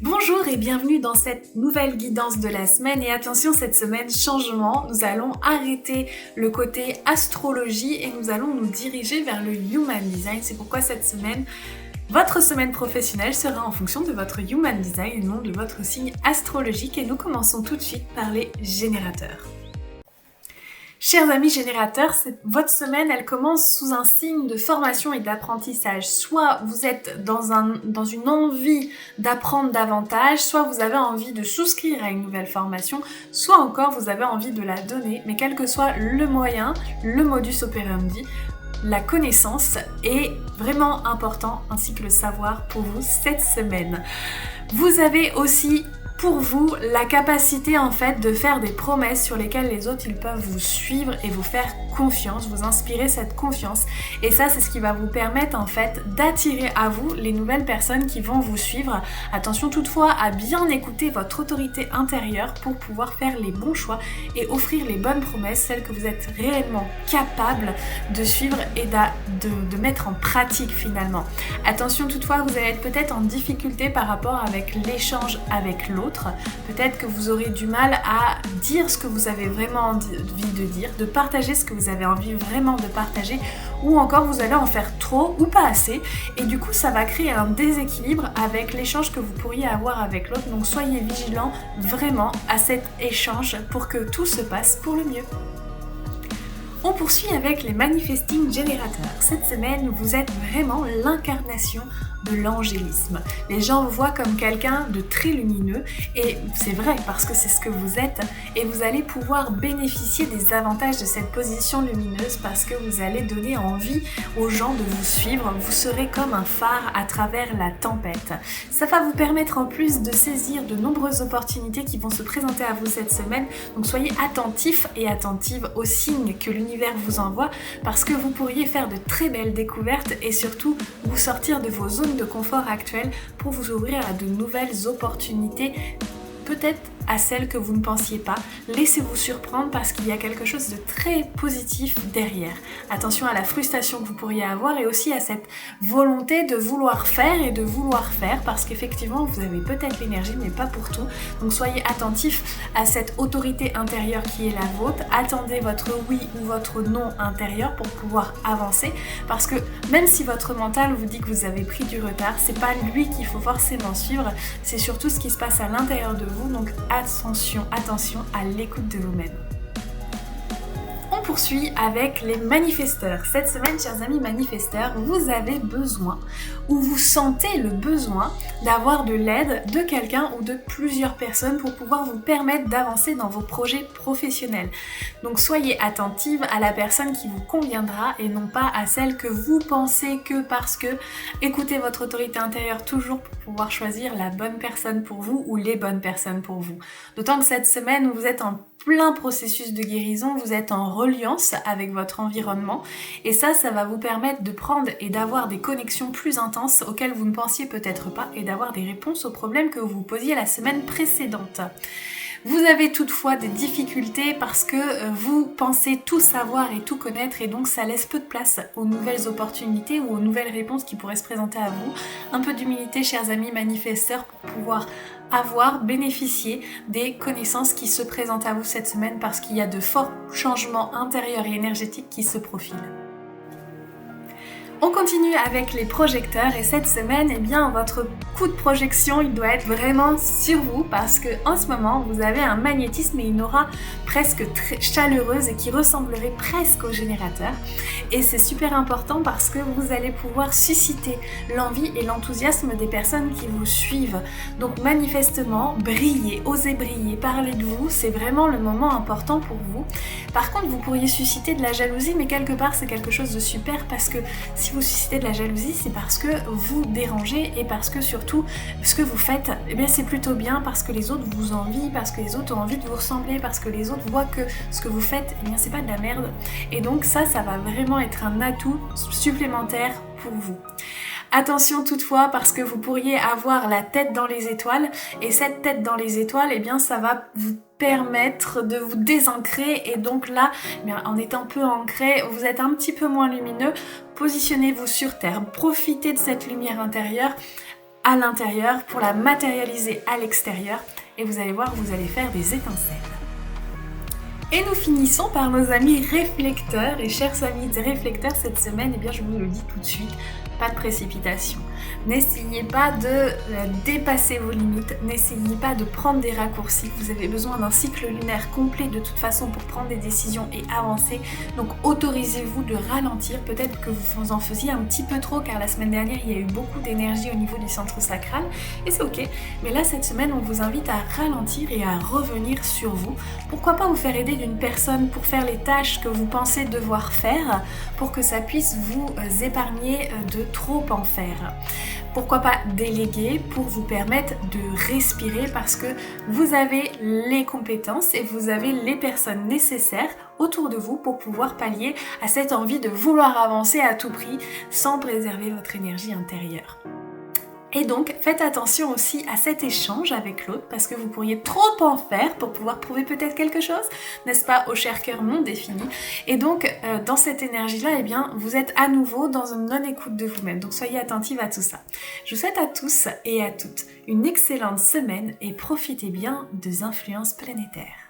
Bonjour et bienvenue dans cette nouvelle guidance de la semaine. Et attention, cette semaine, changement, nous allons arrêter le côté astrologie et nous allons nous diriger vers le Human Design. C'est pourquoi cette semaine, votre semaine professionnelle sera en fonction de votre Human Design et non de votre signe astrologique. Et nous commençons tout de suite par les générateurs. Chers amis générateurs, votre semaine, elle commence sous un signe de formation et d'apprentissage. Soit vous êtes dans une envie d'apprendre davantage, soit vous avez envie de souscrire à une nouvelle formation, soit encore vous avez envie de la donner, mais quel que soit le moyen, le modus operandi, la connaissance est vraiment important, ainsi que le savoir pour vous cette semaine. Vous avez aussi pour vous la capacité en fait de faire des promesses sur lesquelles les autres ils peuvent vous suivre et vous faire confiance, vous inspirer cette confiance, et ça c'est ce qui va vous permettre en fait d'attirer à vous les nouvelles personnes qui vont vous suivre. Attention toutefois à bien écouter votre autorité intérieure pour pouvoir faire les bons choix et offrir les bonnes promesses, celles que vous êtes réellement capable de suivre et de mettre en pratique finalement. Attention toutefois, vous allez être peut-être en difficulté par rapport avec l'échange avec l'autre. Peut-être que vous aurez du mal à dire ce que vous avez vraiment envie de dire, de partager ce que vous avez envie vraiment de partager, ou encore vous allez en faire trop ou pas assez, et du coup ça va créer un déséquilibre avec l'échange que vous pourriez avoir avec l'autre. Donc soyez vigilants vraiment à cet échange pour que tout se passe pour le mieux. On poursuit avec les manifesting générateurs. Cette semaine, vous êtes vraiment l'incarnation de l'angélisme. Les gens vous voient comme quelqu'un de très lumineux, et c'est vrai parce que c'est ce que vous êtes, et vous allez pouvoir bénéficier des avantages de cette position lumineuse parce que vous allez donner envie aux gens de vous suivre. Vous serez comme un phare à travers la tempête. Ça va vous permettre en plus de saisir de nombreuses opportunités qui vont se présenter à vous cette semaine. Donc soyez attentifs et attentives aux signes que l'univers vous envoie, parce que vous pourriez faire de très belles découvertes et surtout vous sortir de vos zones de confort actuelles pour vous ouvrir à de nouvelles opportunités, peut-être à celles que vous ne pensiez pas. Laissez-vous surprendre parce qu'il y a quelque chose de très positif derrière. Attention à la frustration que vous pourriez avoir et aussi à cette volonté de vouloir faire et de vouloir faire, parce qu'effectivement vous avez peut-être l'énergie mais pas pour tout. Donc soyez attentifs à cette autorité intérieure qui est la vôtre. Attendez votre oui ou votre non intérieur pour pouvoir avancer, parce que même si votre mental vous dit que vous avez pris du retard, c'est pas lui qu'il faut forcément suivre, c'est surtout ce qui se passe à l'intérieur de vous. Donc attention à l'écoute de vous-même. On poursuit avec les manifesteurs. Cette semaine, chers amis manifesteurs, vous avez besoin, ou vous sentez le besoin d'avoir de l'aide de quelqu'un ou de plusieurs personnes pour pouvoir vous permettre d'avancer dans vos projets professionnels. Donc soyez attentive à la personne qui vous conviendra et non pas à celle que vous pensez que parce que. Écoutez votre autorité intérieure toujours pour pouvoir choisir la bonne personne pour vous ou les bonnes personnes pour vous. D'autant que cette semaine, vous êtes en plein processus de guérison, vous êtes en reliance avec votre environnement, et ça va vous permettre de prendre et d'avoir des connexions plus intenses auxquelles vous ne pensiez peut-être pas, et d'avoir des réponses aux problèmes que vous vous posiez la semaine précédente. Vous avez toutefois des difficultés parce que vous pensez tout savoir et tout connaître, et donc ça laisse peu de place aux nouvelles opportunités ou aux nouvelles réponses qui pourraient se présenter à vous. Un peu d'humilité, chers amis manifesteurs, pour pouvoir bénéficier des connaissances qui se présentent à vous cette semaine, parce qu'il y a de forts changements intérieurs et énergétiques qui se profilent. On continue avec les projecteurs, et cette semaine, votre coup de projection, il doit être vraiment sur vous, parce que en ce moment, vous avez un magnétisme et une aura presque très chaleureuse et qui ressemblerait presque au générateur. Et c'est super important parce que vous allez pouvoir susciter l'envie et l'enthousiasme des personnes qui vous suivent. Donc manifestement, brillez, osez briller, parlez de vous, c'est vraiment le moment important pour vous. Par contre, vous pourriez susciter de la jalousie, mais quelque part, c'est quelque chose de super, parce que si vous suscitez de la jalousie, c'est parce que vous dérangez, et parce que surtout, ce que vous faites, c'est plutôt bien, parce que les autres vous envient, parce que les autres ont envie de vous ressembler, parce que les autres voient que ce que vous faites, c'est pas de la merde. Et donc ça va vraiment être un atout supplémentaire pour vous. Attention toutefois, parce que vous pourriez avoir la tête dans les étoiles, et cette tête dans les étoiles, ça va vous permettre de vous désancrer, et donc là, en étant peu ancré, vous êtes un petit peu moins lumineux. Positionnez-vous sur Terre, profitez de cette lumière intérieure, à l'intérieur pour la matérialiser à l'extérieur et vous allez voir, vous allez faire des étincelles. Et nous finissons par nos amis réflecteurs. Et chers amis réflecteurs, cette semaine, eh bien, je vous le dis tout de suite, pas de précipitation. N'essayez pas de dépasser vos limites, n'essayez pas de prendre des raccourcis. Vous avez besoin d'un cycle lunaire complet de toute façon pour prendre des décisions et avancer. Donc autorisez-vous de ralentir. Peut-être que vous en faisiez un petit peu trop car la semaine dernière, il y a eu beaucoup d'énergie au niveau du centre sacral et c'est ok. Mais là, cette semaine, on vous invite à ralentir et à revenir sur vous. Pourquoi pas vous faire aider d'une personne pour faire les tâches que vous pensez devoir faire pour que ça puisse vous épargner de trop en faire. Pourquoi pas déléguer pour vous permettre de respirer parce que vous avez les compétences et vous avez les personnes nécessaires autour de vous pour pouvoir pallier à cette envie de vouloir avancer à tout prix sans préserver votre énergie intérieure. Et donc, faites attention aussi à cet échange avec l'autre parce que vous pourriez trop en faire pour pouvoir prouver peut-être quelque chose, n'est-ce pas, au cher cœur non défini. Et donc, dans cette énergie-là, eh bien, vous êtes à nouveau dans une non-écoute de vous-même. Donc, soyez attentifs à tout ça. Je vous souhaite à tous et à toutes une excellente semaine et profitez bien des influences planétaires.